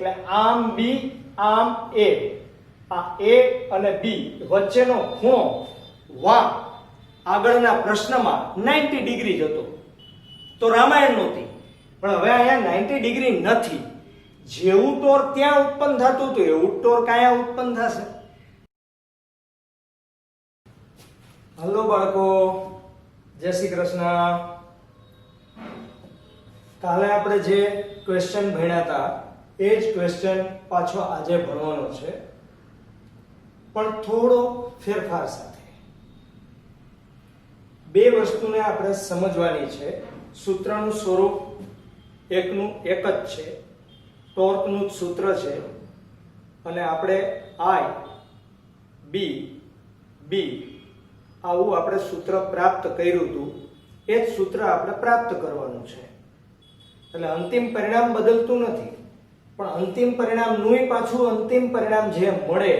એટલે આમ બી આમ એ, આ એ અને બી વચ્ચેનો ખૂણો વાં આગળના પ્રશ્નમાં 90 ડિગ્રી જ હતો, તો રામાયણ નહોતી. પણ હવે અહીંયા 90 ડિગ્રી નથી. જેવું ટોર ત્યાં ઉત્પન્ન થતું હતું એવું ટોર ક્યાં ઉત્પન્ન થશે. હલો બાળકો, જય શ્રી કૃષ્ણ. કાલે આપણે જે ક્વેશ્ચન ભણ્યા હતા એ જ ક્વેશ્ચન પાછો આજે ભણવાનો છે, પણ થોડો ફેરફાર સાથે. બે વસ્તુને આપણે સમજવાની છે. સૂત્રનું સ્વરૂપ એકનું એક જ છે, ટોર્કનું જ સૂત્ર છે, અને આપણે આઈ બી બી આવું આપણે સૂત્ર પ્રાપ્ત કર્યું હતું. એ જ સૂત્ર આપણે પ્રાપ્ત કરવાનું છે. એટલે અંતિમ પરિણામ બદલતું નથી, પણ અંતિમ પરિણામનું પાછું અંતિમ પરિણામ જે મળે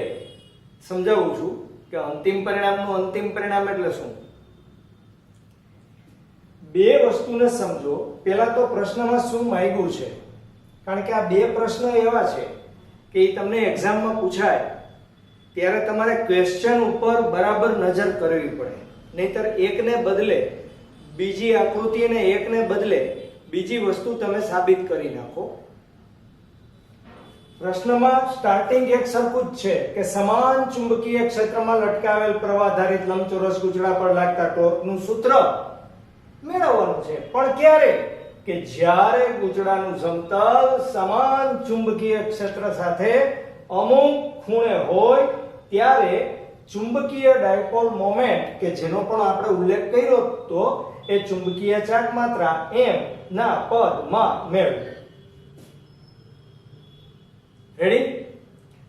સમજાવું છું કે અંતિમ પરિણામનું અંતિમ પરિણામ એટલે શું. બે વસ્તુને સમજો. પહેલા તો પ્રશ્નમાં શું માંગ્યું છે, કારણ કે આ બે પ્રશ્ન એવા છે કે એ તમને એક્ઝામમાં પૂછાય ત્યારે તમારે ક્વેશ્ચન ઉપર બરાબર નજર કરવી પડે, નહીતર એકને બદલે બીજી આકૃતિ અને એકને બદલે બીજી વસ્તુ તમે સાબિત કરી નાખો. પ્રશ્નમાં સ્ટાર્ટિંગ એક સરખું જ છે કે સમાન ચુંબકીય ક્ષેત્રમાં લટકાવેલ પ્રવાહધારિત લંબચોરસ ગુચડા પર લાગતા ટોર્કનું સૂત્ર મેળવવાનું છે. પણ ક્યારે? કે જ્યારે ગુચડાનું સમતલ સમાન ચુંબકીય ક્ષેત્ર સાથે અમુક ખૂણે હોય ત્યારે ચુંબકીય ડાયપોલ મોમેન્ટ કે જેનો પણ આપણે ઉલ્લેખ કર્યો તો એ ચુંબકીય ચાક માત્રા m ના પદમાં મેળવો. રેડી?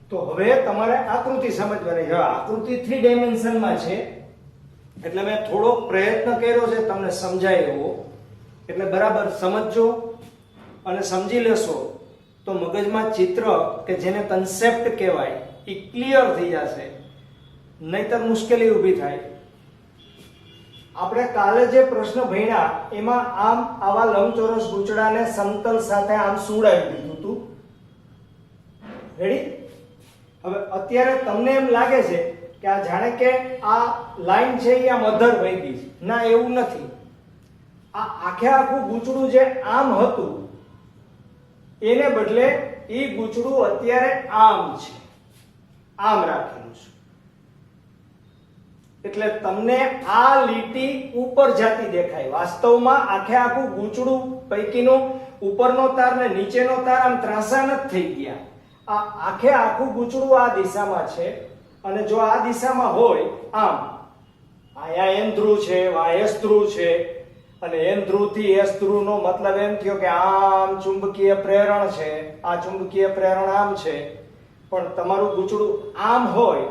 તો હવે તમારે આકૃતિ સમજવાની છે. આકૃતિ 3 ડાયમેન્શનમાં છે એટલે મેં થોડો પ્રયત્ન કર્યો છે તમને સમજાય એવો. એટલે બરાબર સમજજો અને સમજી લેશો તો મગજમાં ચિત્ર કે જેને કન્સેપ્ટ કહેવાય એ ક્લિયર થઈ જશે, નહીતર મુશ્કેલી ઊભી થાય. આપણે કાલે જે પ્રશ્ન ભણ્યા એમાં આમ આવા લંબચોરસ ગુચડાને સમતલ સાથે આમ સુવડાવી દીધું હતું. રેડી? હવે અત્યારે તમને એમ લાગે છે કે આ જાણે કે આ લાઈન છે એ આમ અધર વહી ગઈ છે. ના, એવું નથી. આ આખે આખું ગુચડું જે આમ હતું એને બદલે એ ગુચડું અત્યારે આમ છે, આમ રાખેલું છે. એટલે તમને આ લીટી ઉપર જાતી દેખાય. વાસ્તવમાં આખે આખું ગુચડું પૈકીનો ઉપરનો તાર ને નીચેનો તાર આમ ત્રાંસા નથી થઈ ગયા. આ આખે આખું ગુચડું આ દિશામાં છે, અને જો આ દિશામાં હોય આમ, અહીંયા એન ધ્રુવ છે, વાયસ ધ્રુવ છે, અને એન ધ્રુવ થી એસ ધ્રુવ નો મતલબ એમ થયો કે આમ ચુંબકીય પ્રેરણ છે, આ ચુંબકીય પ્રેરણ આમ છે. પણ તમારું ગુચડું આમ હોય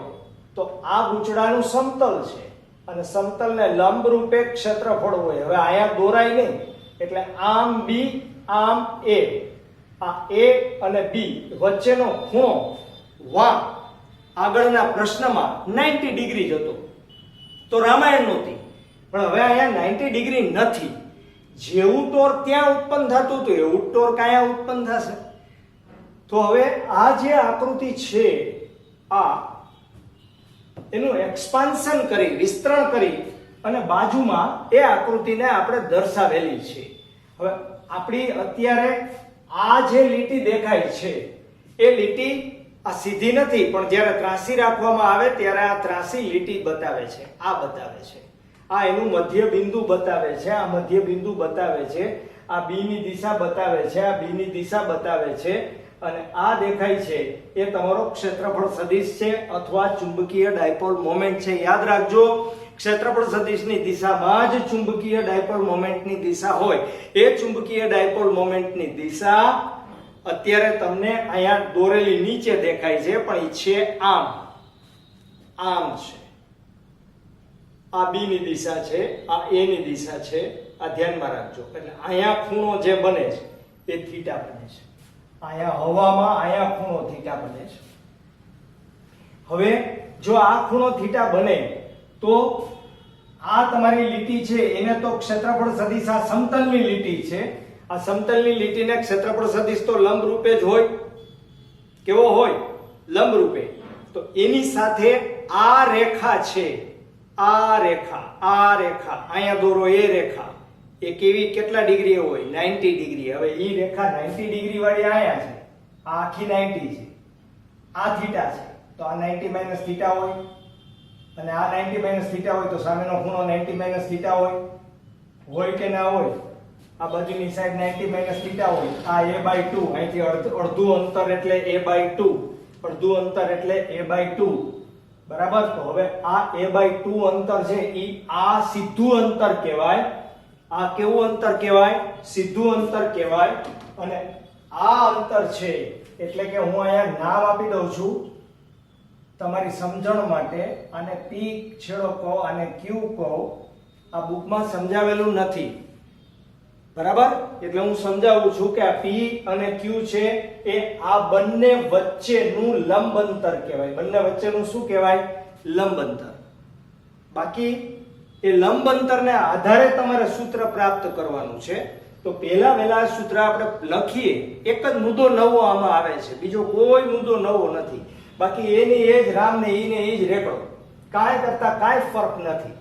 તો આ ગુચડાનું સમતલ છે, અને સમતલને લંબ રૂપે ક્ષેત્રફળ હોય. હવે અહીંયા દોરાય નહીં, એટલે આમ બી આમ એ, આ એ અને બી વચ્ચેનો ખૂણો વાં આગળના પ્રશ્નમાં 90 ડિગ્રી જ હતો, તો રામાયણ નહોતી. પણ હવે અહીંયા 90 ડિગ્રી નથી. જેવું ટોર ત્યાં ઉત્પન્ન થતું હતું એવું ટોર ક્યાં ઉત્પન્ન થશે. તો હવે આ જે આકૃતિ છે આ એનું એક્સપાન્શન કરી, વિસ્તરણ કરી અને બાજુમાં એ આકૃતિને આપણે દર્શાવેલી છે. હવે આપણી અત્યારે આ જે લીટી દેખાય છે એ લીટી આ સીધી નથી, પણ જ્યારે ત્રાંસી રાખવામાં આવે ત્યારે આ ત્રાંસી લીટી બતાવે છે. આ બતાવે છે, આ એનું મધ્ય બિંદુ બતાવે છે, આ મધ્ય બિંદુ બતાવે છે, આ બી ની દિશા બતાવે છે, આ બી ની દિશા બતાવે છે, અને આ દેખાય છે એ તમારો ક્ષેત્રફળ સદિશ છે અથવા ચુંબકીય ડાયપોલ મોમેન્ટ છે. યાદ રાખજો, ક્ષેત્રફળ સદિશની દિશામાં જ ચુંબકીય ડાયપોલ મોમેન્ટની દિશા હોય. એ ચુંબકીય ડાયપોલ મોમેન્ટની દિશા અત્યારે તમને અહીંયા દોરેલી નીચે દેખાય છે, પણ એ છે આમ, આમ છે. આ બી ની દિશા છે, આ એ ની દિશા છે. આ ધ્યાનમાં રાખજો. એટલે અહીંયા ખૂણો જે બને છે એ થીટા બને છે. અહીંયા હવામાં અહીંયા ખૂણો થીટા બને છે. હવે જો આ ખૂણો થીટા બને તો આ તમારી લીટી છે એને તો ક્ષેત્રફળ સદિશ, આ સમતલની લીટી છે, આ સમતલની લીટીને ક્ષેત્રફળ સદિશ તો લંબ રૂપે જ હોય. કેવો હોય? લંબ રૂપે. તો એની સાથે આ રેખા છે, આ રેખા અહીંયા દોરો, એ રેખા એ કેવી, કેટલા ડિગ્રી હોય? 90 ડિગ્રી. હવે ઈ રેખા 90 ડિગ્રી વાળી અહીંયા છે, આ આખી 90 છે, આ થીટા છે, તો આ 90 માઈનસ થીટા હોય, અને આ 90 માઈનસ થીટા હોય તો સામેનો ખૂણો 90 માઈનસ થીટા હોય કે ના હોય? આ બાજુની સાઈડ 90 માઈનસ થીટા હોય. આ a/2, અહીંથી અડધું અંતર એટલે a/2, અડધું અંતર એટલે a/2, બરાબર. તો હવે આ a/2 અંતર છે ઈ આ સીધું અંતર કહેવાય. આ કેવું અંતર કહેવાય? સીધું અંતર કહેવાય. અને આ અંતર છે એટલે કે હું અહીંયા નામ આપી દઉં છું તમારી સમજણ માટે. આને p છેડો કહો, આને q કહો. આ બુકમાં સમજાવેલું નથી, બરાબર. એટલે હું સમજાવું છું કે આ p અને q છે એ આ બંને વચ્ચેનું લંબ અંતર કહેવાય. બંને વચ્ચેનું શું કહેવાય? લંબ અંતર. બાકી એ લંબ અંતરને આધારે તમારે સૂત્ર પ્રાપ્ત કરવાનું છે. તો પહેલા સૂત્ર આપણે લખીએ. એક જ મુદ્દો નવો આમાં આવે છે, બીજો કોઈ મુદ્દો નવો નથી. બાકી એની એ જ રામ ને ઈને એ જ રેકડો, કાંઈ કરતા કાંઈ ફરક નથી.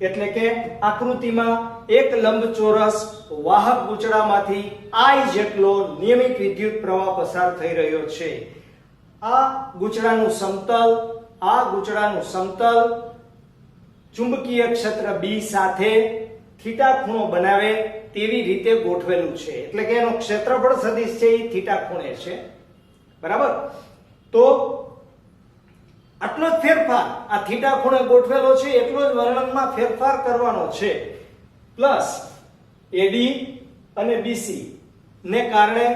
એટલે કે આકૃતિમાં એક લંબચોરસ વાહક ગૂંચળામાંથી I જેટલો નિયમિત વિદ્યુત પ્રવાહ પસાર થઈ રહ્યો છે. આ ગૂંચળાનું સમતલ ચુંબકીય ક્ષેત્ર B સાથે થીટા ખૂણો બનાવે તેવી રીતે ગોઠવેલું છે. એટલે કે એનો ક્ષેત્રફળ સદિશ છે એ થીટા ખૂણે છે, બરાબર. તો આટલો જ ફેરફાર, આ થીટા ખૂણે ગોઠવેલો છે એટલો જ વર્ણનમાં ફેરફાર કરવાનો છે. પ્લસ AD અને BC ને કારણે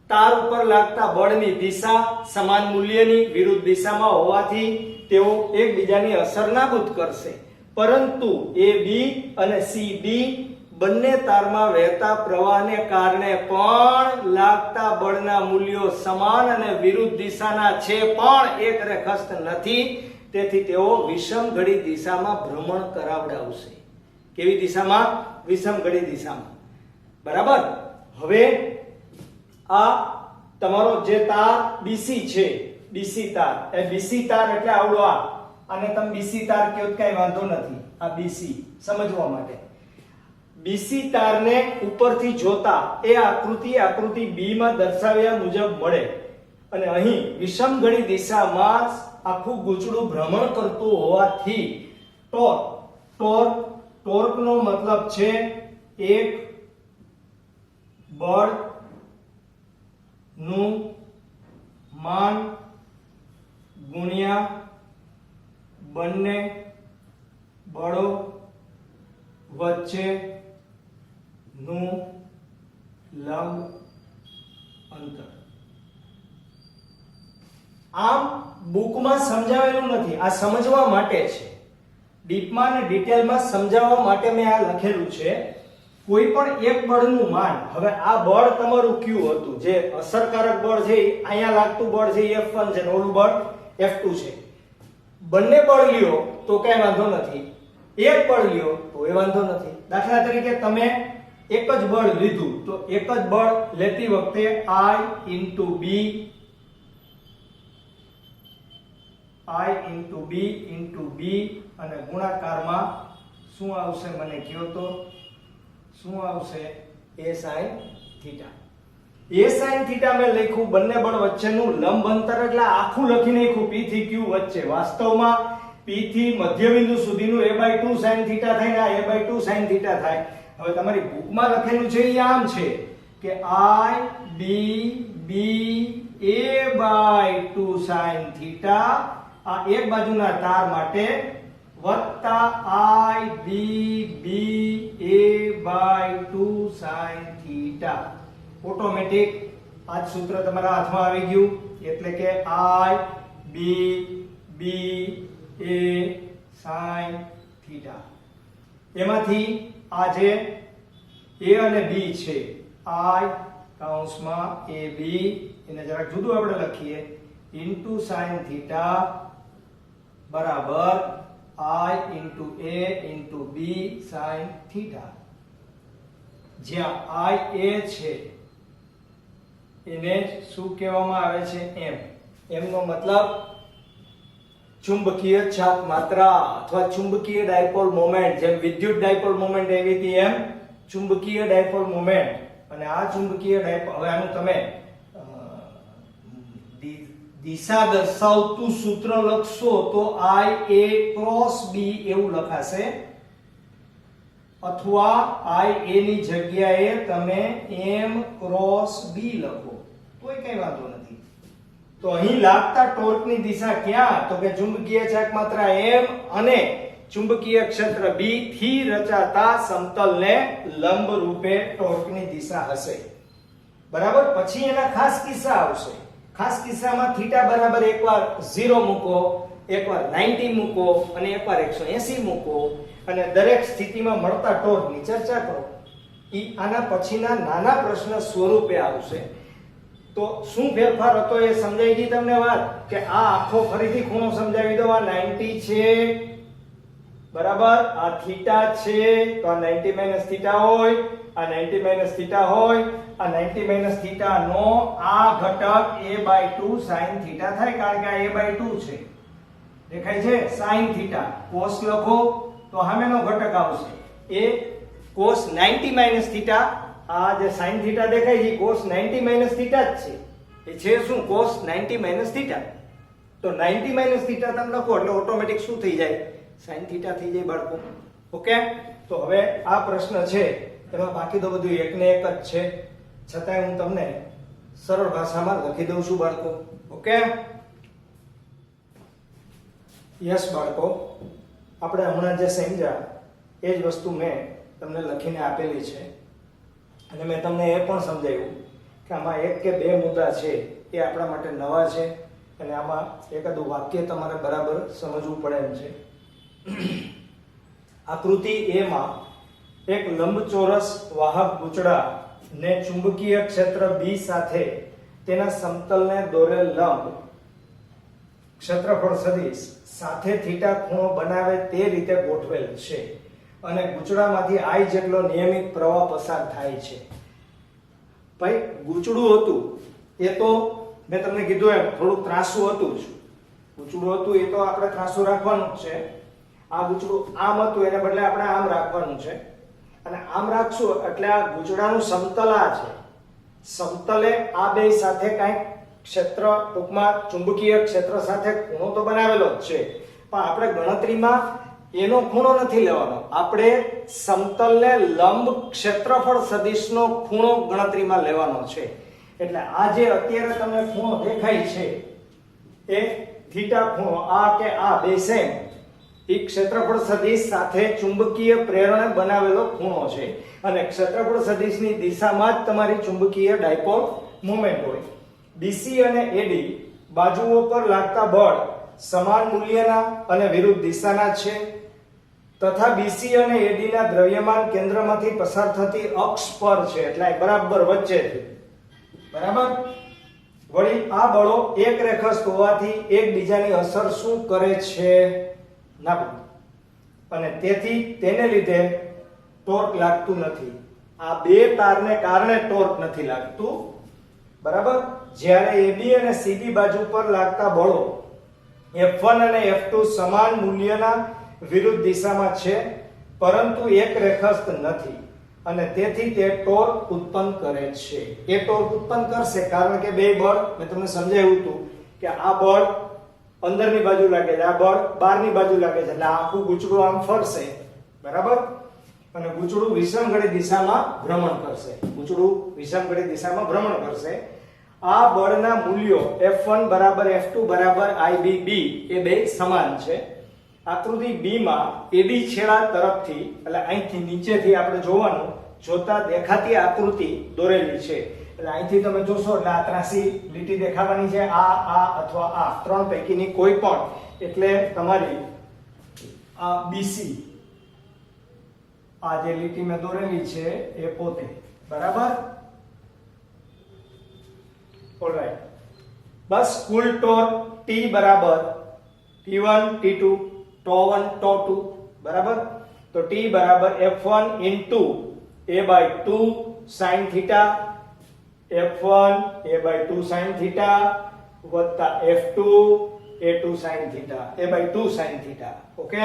તાર ઉપર લાગતા બળની દિશા સમાન મૂલ્યની વિરુદ્ધ દિશામાં હોવાથી તેઓ એકબીજાની અસર નાબૂદ કરશે. પરંતુ AB અને CB બંને તારમાં વહેતા પ્રવાહને કારણે પણ લાગતા બળના મૂલ્યો સમાન અને વિરુદ્ધ દિશાના છે, પણ એક રેખાસ્થ નથી. તેથી તેઓ વિષમ ઘડી દિશામાં ભ્રમણ કરાવડાવશે. કેવી દિશામાં? વિષમ ઘડી દિશામાં, બરાબર. હવે આ તમારો જે તાર BC છે, BC તાર, એ BC તાર એટલે આવડો આને તમે BC તાર કહો તો કઈ વાંધો નથી. આ BC સમજવા માટે BC તારને ઉપરથી જોતા એ આકૃતિ B માં દર્શાવ્યા મુજબ મળે. અને અહીં વિષમ ઘડી દિશામાં આખું ગૂંચળું ભ્રમણ કરતું હોવાથી ટોર્કનો મતલબ છે એક બળ નું માન ગુણ્યા બંને બળો વચ્ચે નું લંબ અંતર. આમ બુકમાં સમજાવેલું નથી, આ સમજવા માટે છે. ડીપમાં અને ડિટેલમાં સમજાવવા માટે મેં આ લખેલું છે. કોઈ પણ એક બળનું માન, હવે આ બળ તમારું Q હતું, જે અસરકારક બળ છે અહીંયા લાગતું બળ છે F1 છે, ઓલું બળ F2 છે. બંને બળ લ્યો તો કઈ વાંધો નથી, એક બળ લ્યો તો એ વાંધો નથી. દાખલા તરીકે તમે એક જ બળ લીધું તો એક જ બળ લેતી વખતે I B અને ગુણાકારમાં શું આવશે મને કહો તો? શું આવશે? A sin theta. A sin theta મેં લખ્યું બંને બળ વચ્ચેનું લંબ અંતર, એટલે આખું લખી નાખ્યું P થી Q વચ્ચે. વાસ્તવમાં P થી મધ્યબિંદુ સુધીનું A/2 sin થીટા થાય ને આ A/2 sin થીટા થાય. હવે તમારી બુકમાં લખેલું છે એ આમ છે કે I B A/2 sin theta, આ એક બાજુના તાર માટે, વત્તા I B A/2 sin theta. Automatic આ સૂત્ર તમારા હાથમાં આવી ગયું. એટલે કે I B A sin theta. એમાંથી આ જે A અને B છે, I કૌંસમાં AB, એને જરાક જુદું આપણે લખીએ, ઇન્ટુ sin થીટા બરાબર I into A into B sin theta. જ્યાં I A છે એને શું કહેવામાં આવે છે? એમ નો મતલબ ચુંબકીય ચાપ માત્રા અથવા ચુંબકીય ડાયપોલ મોમેન્ટ. જેમ વિદ્યુત ડાયપોલ મોમેન્ટ એવી હતી એમ ચુંબકીય ડાયપોલ મોમેન્ટ. અને આ ચુંબકીય ડાયપોલ, હવે આનું તમે દિશા દર્શાવતું સૂત્ર લખશો તો I A ક્રોસ B એવું લખાશે, અથવા I A ની જગ્યાએ તમે M ક્રોસ B લખો તોય કઈ વાંધો નથી. તો અહીં લાગતા ટોર્કની દિશા ક્યાં? તો કે ચુંબકીય ચાક માત્રા M અને ચુંબકીય ક્ષેત્ર B થી રચાતા સમતલને લંબ રૂપે ટોર્કની દિશા હશે. બરાબર. પછી એના ખાસ કિસ્સા આવશે. ખાસ કિસ્સામાં થીટા બરાબર એકવાર 0 મૂકો, એકવાર 90 મૂકો અને એકવાર 180 મૂકો અને દરેક સ્થિતિમાં મળતા ટોર્કની ચર્ચા કરો. આના પછીના નાના પ્રશ્ન સ્વરૂપે આવશે. તો શું ફેરફાર હતો એ સમજાઈ ગઈ તમને વાત? કે આ આખો ફરીથી ખૂણો સમજાવી દો. આ 90 છે, બરાબર. આ થીટા છે તો આ 90 માઈનસ થીટા હોય, આ 90 માઈનસ થીટા હોય, આ 90 માઈનસ થીટા નો આ ઘટક a/2 sin થીટા થાય, કારણ કે આ a/2 છે. દેખાય છે? sin theta. cos લખો તો સામેનો ઘટક આવશે એ cos 90 માઈનસ થીટા. આ જે sin થીટા દેખાય છે cos 90 માઈનસ થીટા જ છે. એ છે શું? cos 90 minus theta. તો 90 માઈનસ થીટા તમે લખો એટલે ઓટોમેટિક શું થઈ જાય? sin થીટા થઈ જાય બાળકો. ઓકે. તો હવે આ પ્રશ્ન છે એમાં બાકી તો બધું એક ને એક જ છે, છતાંય હું તમને સરળ ભાષામાં લખી દઉં છું બાળકો. ઓકે. યસ બાળકો, આપણે હમણાં જે સમજ્યા એ જ વસ્તુ મેં તમને લખીને આપેલી છે. અને મેં તમને એ પણ સમજાવ્યું કે આમાં એક કે બે મુદ્દા છે એ આપણા માટે નવા છે અને આમાં એકાદું વાક્ય તમારે બરાબર સમજવું પડે એમ છે. આકૃતિ A માં એક લંબચોરસ વાહક ગૂંચળા ને ચુંબકીય ક્ષેત્ર B સાથે તેના સમતલને દોરેલ લંબ ક્ષેત્રફળ સદિશ સાથે થીટા ખૂણો બનાવે તે રીતે ગોઠવેલ છે અને ગૂંચળામાંથી I જેટલો નિયમિત પ્રવાહ પસાર થાય છે. ભાઈ ગૂંચળું હતું એ તો મેં તમને કીધું એમ થોડું ત્રાસું હતું જ. ગૂંચળું હતું એ તો આપણે ત્રાસું રાખવાનું જ છે. આ ગૂંચળું આમ હતું એને બદલે આપણે આમ રાખવાનું છે અને આમ રાખશું એટલે આ ગૂંચળાનું સમતલ આ છે. સમતલે આ બે સાથે કંઈક ક્ષેત્ર, ટૂંકમાં ચુંબકીય ક્ષેત્ર સાથે ખૂણો તો બનાવેલો જ છે, પણ આપણે ગણતરીમાં એનો ખૂણો નથી લેવાનો. આપણે સમતલને લંબ ક્ષેત્રફળ સદિશનો ખૂણો ગણતરીમાં લેવાનો છે. એટલે આ જે અત્યારે તમને ખૂણો દેખાય છે એ થીટા ખૂણો, આ કે આ બે સેમ એ ક્ષેત્રફળ સદિશ સાથે ચુંબકીય પ્રેરણે બનાવેલો ખૂણો છે અને ક્ષેત્રફળ સદિશની દિશામાં જ તમારી ચુંબકીય ડાયપોલ મોમેન્ટ હોય. BC અને AD બાજુઓ પર લાગતા બળ સમાન મૂલ્યના અને વિરુદ્ધ દિશાના છે તથા BC અને AD ના દ્રવ્યમાન કેન્દ્રમાંથી પસાર થતી અક્ષ પર છે, એટલે બરાબર વચ્ચેથી. બરાબર. વળી આ બળો એક રેખસ્થ હોવાથી એકબીજાની અસર શું કરે છે? ના. અને તેથી તેને લીધે ટોર્ક લાગતું નથી. આ બે તારને કારણે ટોર્ક નથી લાગતું. બરાબર. જ્યારે AB અને CB બાજુ પર લાગતા બળો F1 અને F2 સમાન મૂલ્યના વિરુદ્ધ દિશામાં છે પરંતુ એક રેખસ્થ નથી અને તેથી તે ટોર્ક ઉત્પન્ન કરે છે. એ ટોર્ક ઉત્પન્ન કરશે કારણ કે બે બળ મેં તમને સમજાવ્યું હતું કે આ બળ અંદરની બાજુ લાગે છે, આ બળ બહારની બાજુ લાગે છે, એટલે આખું ગૂંચળું આમ ફરશે. બરાબર. અને ગૂંચળું વિષમઘડી દિશામાં ભ્રમણ કરશે. ગૂંચળું વિષમઘડી દિશામાં ભ્રમણ કરશે. આ બળના મૂલ્યો F1 બરાબર F2 બરાબર IBB એ બે સમાન છે. આકૃતિ B માં AD છેડા તરફથી એટલે અહીંથી નીચેથી આપણે જોવાનું, જોતા દેખાતી આકૃતિ દોરેલી છે. એટલે અહીંથી તમે જોશો એટલે આ ત્રાસી લીટી દેખાવાની છે, આ અથવા આ ત્રણ પૈકીની કોઈ પણ. એટલે તમારી આ BC આ જે લીટી મેં દોરેલી છે એ પોતે. બરાબર. ઓલરાઈટ. બસ કુલ ટોર્ક T બરાબર T1 T2 T1 T2 બરાબર. તો T બરાબર F1 * a/2 sin θ F1 a/2 sin θ વત્તા F2 a2 sin θ a/2 sin θ. Okay,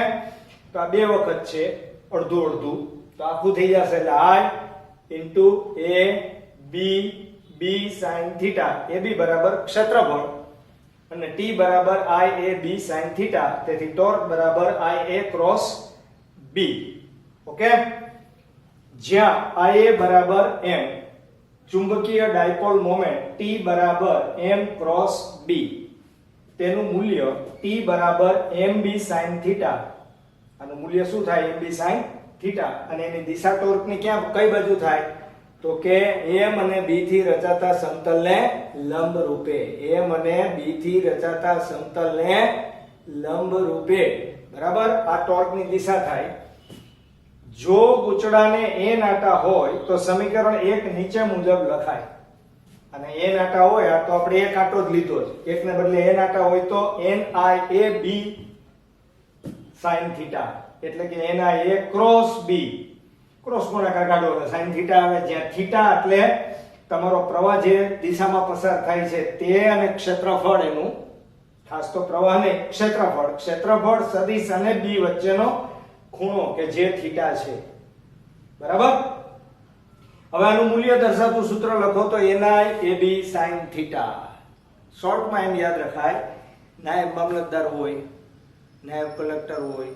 તો આ બે વખત છે, અડધું અડધું, તો આખું થઈ જશે એટલે I into a b b sin θ. ab બરાબર ક્ષેત્રફળ અને t બરાબર I a b sin θ, તેથી ટોર્ક બરાબર I a cross b. Okay, જ્યાં I a બરાબર m ચુંબકીય ડાયપોલ મોમેન્ટ T બરાબર m ક્રોસ b, તેનું મૂલ્ય T બરાબર mb sin θ. આનું મૂલ્ય શું થાય? mb sin θ. અને એની દિશા ટોર્કની ક્યાં કઈ બાજુ થાય? તો કે m અને b થી રચાતા સમતલને લંબ રૂપે, m અને b થી રચાતા સમતલને લંબ રૂપે. બરાબર, આ ટોર્કની દિશા થાય. જો ગૂંચળાને a નાટા હોય તો સમીકરણ 1 નીચે મુજબ લખાય. અને a નાટા હોય, આ તો આપણે એક આંટો જ લીધો છે, એકને બદલે a નાટા હોય તો ni a b sin θ, એટલે કે ni a cross b, cross ગુણાકાર કાઢો એટલે sin θ આવે, જ્યાં θ એટલે તમારો પ્રવાહ જે દિશામાં પસાર થાય છે તે અને ક્ષેત્રફળ એનું, ખાસ તો પ્રવાહ નહીં, ક્ષેત્રફળ સદિશ અને b વચ્ચેનો ખૂણો કે જે થીટા છે. બરાબર, હવે આનું મૂલ્ય દર્શાવતું સૂત્ર લખો તો ni ab sin θ. શોર્ટમાં એમ યાદ રખાય, નાયબ મામલતદાર હોય, નાયબ કલેક્ટર હોય,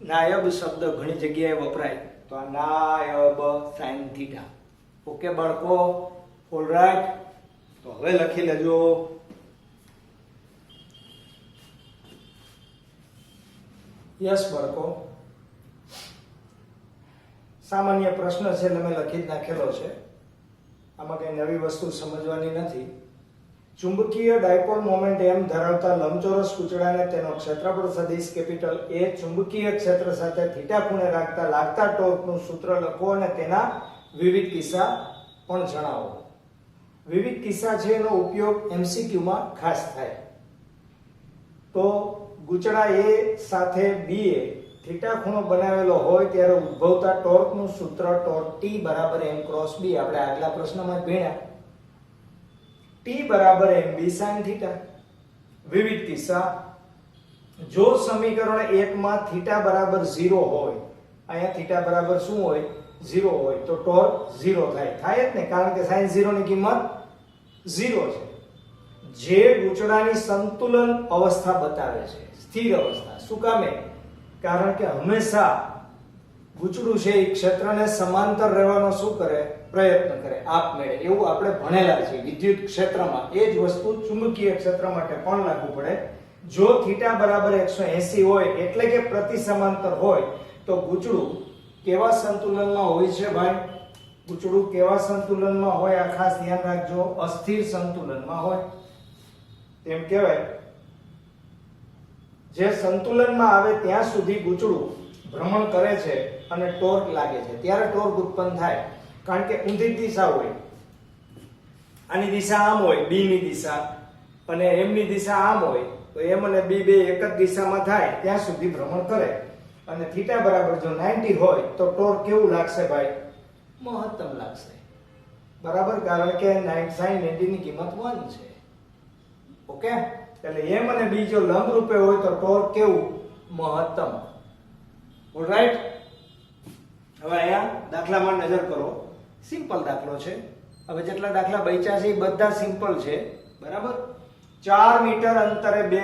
નાયબ શબ્દ ઘણી જગ્યાએ વપરાય, તો આ નાયબ sin θ. ઓકે બાળકો, ઓલરાઈટ, તો હવે લખી લેજો. યસ બાળકો, સામાન્ય પ્રશ્ન છે એટલે મેં લખી જ નાખેલો છે, આમાં કઈ નવી વસ્તુ સમજવાની નથી. ચુંબકીય ડાયપોલ મોમેન્ટ m ધરાવતા લંબચોરસ કૂચડાને તેનો ક્ષેત્રફળ સદિશ કેપિટલ A ચુંબકીય ક્ષેત્ર સાથે થીટા ખૂણે રાખતા લાગતા ટોર્કનું સૂત્ર લખો અને તેના વિવિધ કિસ્સા પણ જણાવો. વિવિધ કિસ્સા છે એનો ઉપયોગ MCQ માં ખાસ થાય. તો ગૂંચળા A સાથે B એ થીટા ખૂણો બનાવેલો હોય ત્યારે ઉદ્ભવતા ટોર્કનું સૂત્ર ટોર્ક T બરાબર m ક્રોસ b, આપણે આગલા પ્રશ્નમાં ભણ્યા. T બરાબર mb sin θ. વિવિધ કિસ્સા, જો સમીકરણ 1 માં થીટા બરાબર 0 હોય, અહીંયા થીટા બરાબર શું હોય? 0 હોય, તો ટોર્ક 0 થાય જ ને, કારણ કે sin 0 ની કિંમત 0 છે. જે ગૂંચળાની સંતુલન અવસ્થા બતાવે છે, સ્થિર અવસ્થા. શું કામે? કારણ કે હંમેશા ગૂંચળું છે એ ક્ષેત્રને સમાંતર રહેવાનો શું કરે? પ્રયત્ન કરે આપમેળે. એવું આપણે ભણેલા છે વિદ્યુત ક્ષેત્રમાં. એ જ વસ્તુ ચુંબકીય ક્ષેત્ર માટે પણ લાગુ પડે. જો થીટા બરાબર 180 હોય એટલે કે પ્રતિ સમાંતર હોય તો ગૂંચળું કેવા સંતુલનમાં હોય છે ભાઈ? ગૂંચળું કેવા સંતુલનમાં હોય? આ ખાસ ધ્યાન રાખજો, અસ્થિર સંતુલનમાં હોય. તેમ કહેવાય જે સંતુલનમાં આવે ત્યાં સુધી ગૂંચળું ભ્રમણ કરે છે અને ટોર્ક લાગે છે, ત્યારે ટોર્ક ઉત્પન્ન થાય. કારણ કે ઊંધી દિશા હોય, આની દિશા આમ હોય, b ની દિશા, અને m ની દિશા આમ હોય, તો m અને b બે એક જ દિશામાં થાય ત્યાં સુધી ભ્રમણ કરે. અને થીટા બરાબર જો 90 હોય તો ટોર્ક કેવું લાગશે ભાઈ? મહત્તમ લાગશે. બરાબર, કારણ કે sin 90 ની કિંમત 1 છે. ઓકે, એટલે m અને b જો લંબ રૂપે હોય તો ટોર્ક કેવું? મહત્તમ. ઓલરાઈટ, હવે અહીંયા દાખલામાં નજર કરો. સિમ્પલ દાખલો છે. હવે જેટલા દાખલા બચ્યા છે એ બધા સિમ્પલ છે. બરાબર, 4 મીટર અંતરે બે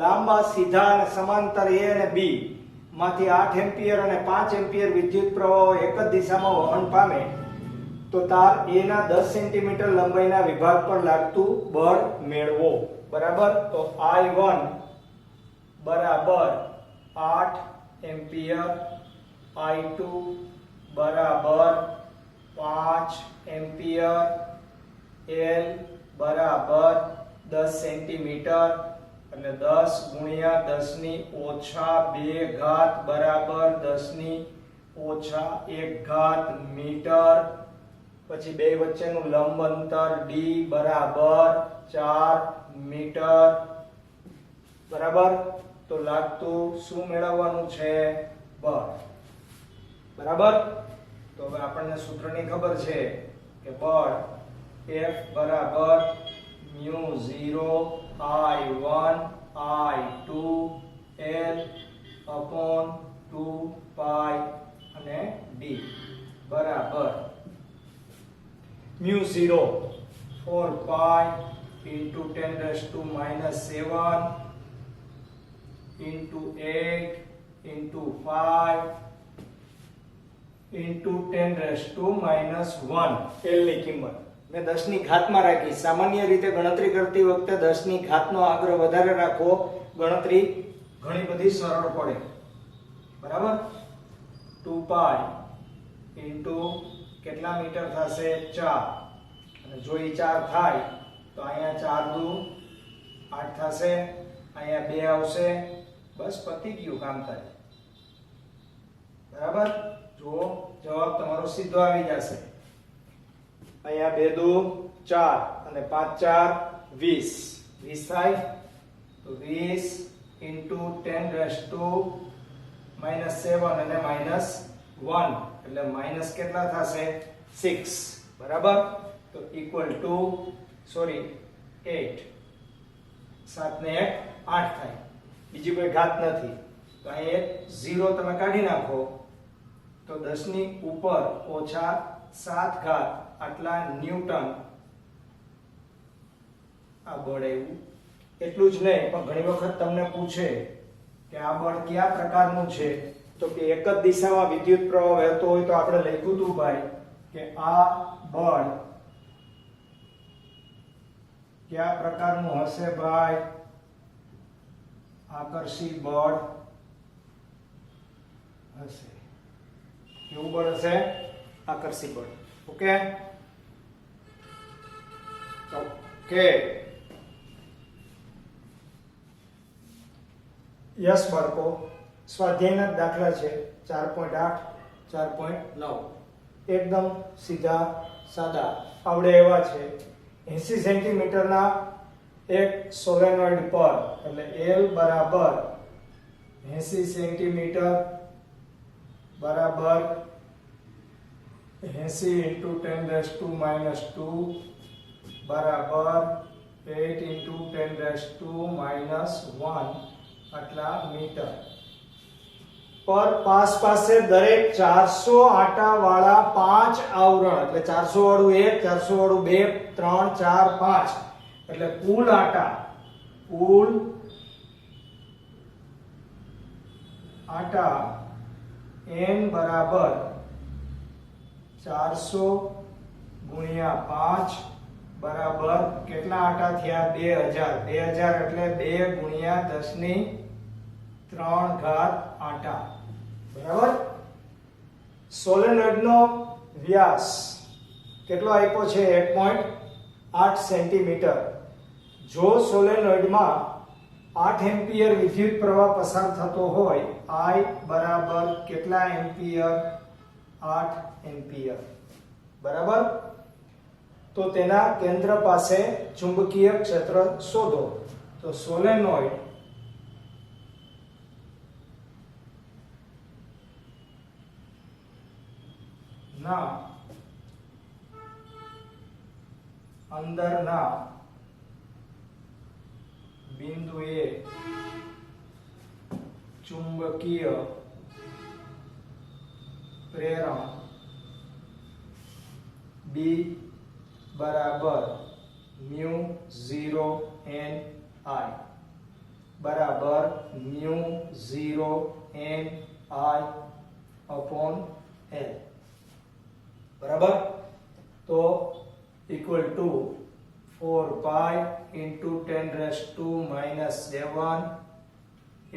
લાંબા સીધા અને સમાંતર A અને B માંથી 8 એમ્પિયર અને 5 એમ્પિયર વિદ્યુત પ્રવાહો એક જ દિશામાં વહન પામે તો તાર A ના 10 સેન્ટીમીટર લંબાઈના વિભાગ પર લાગતું બળ મેળવો. બરાબર, તો I1 બરાબર 8 એમ્પિયર, I2 બરાબર 5 એમ્પિયર, L બરાબર 10 સેન્ટીમીટર અને 10 ગુણ્યા 10 ની ઓછા 2 ઘાત બરાબર 10 ની ઓછા 1 ઘાત મીટર. પછી બે વચ્ચેનું લંબ અંતર D બરાબર 4 મીટર. બરાબર, તો લાગતું શું મેળવવાનું છે? બળ. બરાબર, તો હવે આપણને સૂત્રની ખબર છે કે બળ F બરાબર μ0 I1 I2 L upon 2 pi અને d બરાબર μ0 4 pi into 10 raised to minus 7 into 8 into 5 into 10 raised to minus 1 L ની કિંમત મેં 10 ની ઘાતમાં રાખી. સામાન્ય રીતે ગણતરી કરતી વખતે 10 ની ઘાતનો આગ્રહ વધારે રાખવો, ગણતરી ઘણી બધી સરળ પડે. બરાબર. 2 pi into કેટલા મીટર થશે? 4. અને જો એ 4 થાય તો અહીંયા 4 દુ 8 થશે, અહીંયા 2 આવશે, બસ પતી ગયું કામ થાય. બરાબર. જો જવાબ તમારો સીધો આવી જશે. અહીંયા 2 દુ 4 અને 5 4 20. 20 થાય તો 20 into 10 raised to minus 7 અને minus 1 એટલે માઈનસ કેટલા થશે? 6. બરાબર. તો equal to 8. 7 ને 1 8 થાય. બીજી કોઈ ઘાત નથી. તો અહીં એક 0 તમે કાઢી નાખો તો 10 ની ઉપર ઓછા 7 ઘાત આટલા ન્યૂટન આ બળ આવ્યું. એટલું જ નહીં, પણ ઘણી વખત તમને પૂછે કે આ બળ કયા પ્રકારનું છે, તો કે એક જ દિશામાં વિદ્યુત પ્રવાહ વહેતો હોય તો આપણે લખ્યું હતું ભાઈ કે આ બળ કયા પ્રકારનું હશે ભાઈ? આકર્ષી બળ હશે. કેવું બળ હશે? આકર્ષી બળ. Okay okay. યસ બાળકો, સ્વાધ્યાયના દાખલા છે 4.8 4.9 એકદમ સીધા સાદા આવડે એવા છે. 80 સેન્ટીમીટરના એક સોલેનોઇડ પર એટલે L બરાબર 80 સેન્ટીમીટર બરાબર 80 into 10 raised to minus 2 બરાબર 8 into 10 raised to minus 1 આટલા મીટર પર પાસ પાસે દરેક 400 આટા વાળા 5 આવરણ એટલે 400 વાળું 1 400 વાળું 2 3 4 5 એટલે કુલ આટા n બરાબર 400 ગુણ્યા 5 બરાબર કેટલા આટા થયા? 2000. 2000 એટલે 2 ગુણ્યા 10 ની 3 ઘાત આટા. બરાબર. સોલેનોઇડ નો વ્યાસ કેટલો આપ્યો છે? 1.8 સેન્ટીમીટર. જો સોલેનોઇડમાં 8 એમ્પિયર વિદ્યુત પ્રવાહ પસાર થતો હોય, I બરાબર કેટલા એમ્પિયર? 8 એમ્પિયર. બરાબર. તો તેના કેન્દ્ર પાસે ચુંબકીય ક્ષેત્ર શોધો. તો સોલેનોઇડ ના અંદરના બિંદુએ ચુંબકીય પ્રેરણ B બરાબર μ0 n I બરાબર μ0 n I upon L. બરાબર. તો equal to 4 pi into 10 raised to minus 7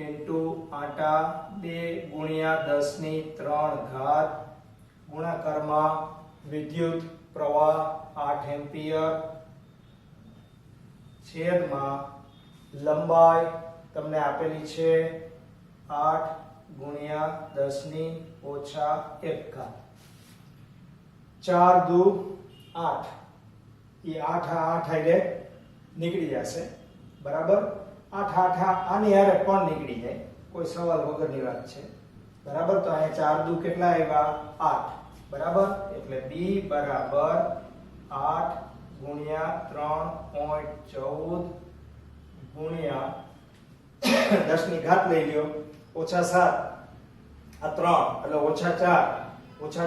into આટા 2 ગુણ્યા 10 ની 3 ઘાત ગુણાકારમાં વિદ્યુત પ્રવાહ 8 એમ્પિયર છેદમાં લંબાઈ તમને આપેલી છે 8 ગુણ્યા 10 ની ઓછા 1 ઘાત. 4 દુ 8 એ 8 એટલે નીકળી જશે. બરાબર. 8 આની હારે પણ નીકળી જાય, કોઈ સવાલ વગરની વાત છે. બરાબર. તો અહીંયા 4 દુ કેટલા આવ્યા? 8. બરાબર, એટલે b બરાબર 8 ગુણ્યા 3.14 ગુણ્યા 10 ની ઘાત લઈ લ્યો ઓછા 7 આ 3 એટલે ઓછા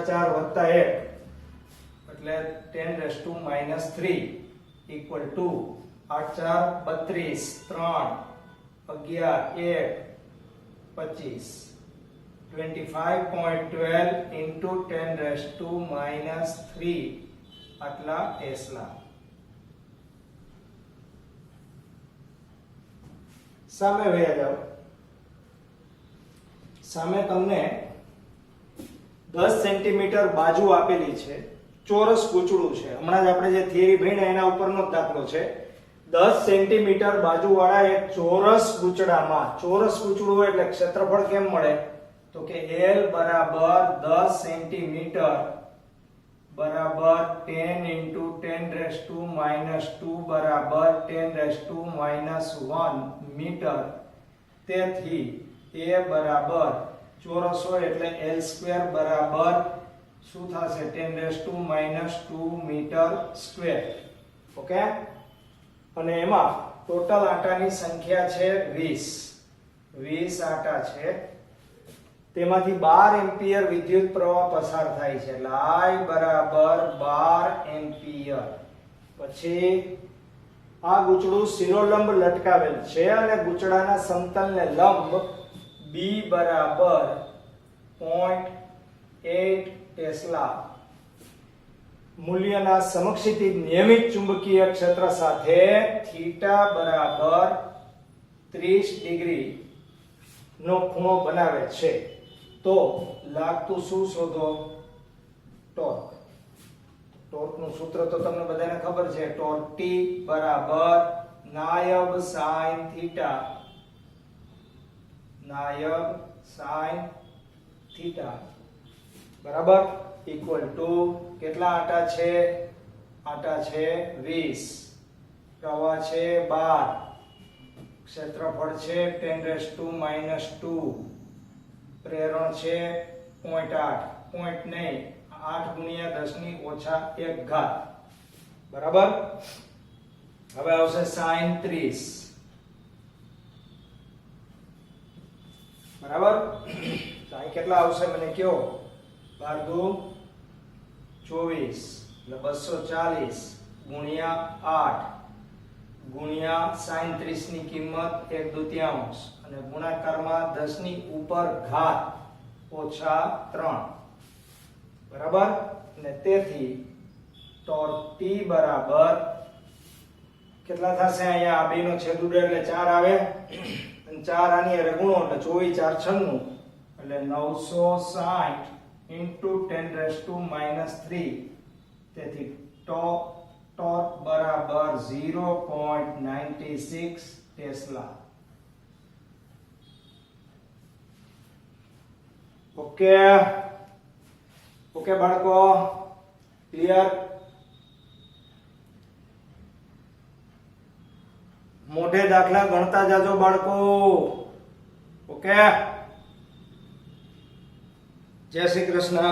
4 વત્તા 1 એટલે 10⁻³ ઇક્વલ ટુ 8 4 32 3 11 1 25 25.12 × 10⁻³ આટલા ટેસ્લા. સામે વયા જાઓ. સામે તમને 10 સેન્ટીમીટર બાજુ આપેલી છે, ચોરસ ગૂંચળું છે. હમણાં જ આપણે જે થિયરી ભણ્યા એના ઉપરનો જ દાખલો છે. 10 સેન્ટીમીટર બાજુવાળા એક ચોરસ ગૂંચળામાં, ચોરસ ગૂંચળું હોય એટલે ક્ષેત્રફળ કેમ મળે? તો કે L બરાબર 10 સેન્ટીમીટર બરાબર 10 × 10⁻² બરાબર 10⁻⁻1 મીટર. તેથી A બરાબર ચોરસ હોય એટલે L² બરાબર શું થશે? 10⁻² મીટર સ્ક્વેર. ઓકે, અને એમાં ટોટલ આંટાની સંખ્યા છે 20 આંટા છે. તેમાંથી 12 એમ્પિયર વિદ્યુત પ્રવાહ પસાર થાય છે એટલે I બરાબર 12 એમ્પિયર. પછી આ ગૂંચળું શિરોલંબ લટકાવેલ છે અને ગૂંચળાના સમતલને લંબ B બરાબર 0.8 ટેસ્લા મૂલ્યના સમક્ષિતિજ નિયમિત ચુંબકીય ક્ષેત્ર સાથે થીટા બરાબર 30 ડિગ્રી નો ખૂણો બનાવે છે. તો લાગતું શું શોધો? ટોર્ક. ટોર્કનું સૂત્ર તો તમને બધાને ખબર છે. ટોર્ક T બરાબર નાયબ sin થીટા, નાયબ sin થીટા બરાબર ઇક્વલ ટુ કેટલા આંટા છે? આંટા છે 20, પ્રવાહ છે 12, ક્ષેત્રફળ છે 10⁻², પ્રેરણ છે 0.8, પોઈન્ટ નહીં 8 ગુણ્યા 10⁻⁻1 ઘાત. બરાબર. હવે આવશે sin 30. બરાબર. તો અહીં કેટલા આવશે મને કયો? 12 × 24 એટલે 240 ગુણ્યા 8 ગુણ્યા sin 30 ની કિંમત 1/2 અને ગુણાકારમાં 10 ની ઉપર ઘાત -3. બરાબર. અને તેથી ટોર્ક T બરાબર કેટલા થશે? અહીંયા આ બેનો છેદ ઉડે એટલે 4 આવે અને 4 આની હારે ગુણો એટલે 24 4 96 એટલે 960 × 10⁻³ તેથી ટોર્ક બરાબર 0.96 ટેસ્લા. ઓકે ઓકે બાળકો, ક્લિયર? મોઢે દાખલા ગણતા જાજો બાળકો. ઓકે, જય શ્રી કૃષ્ણ.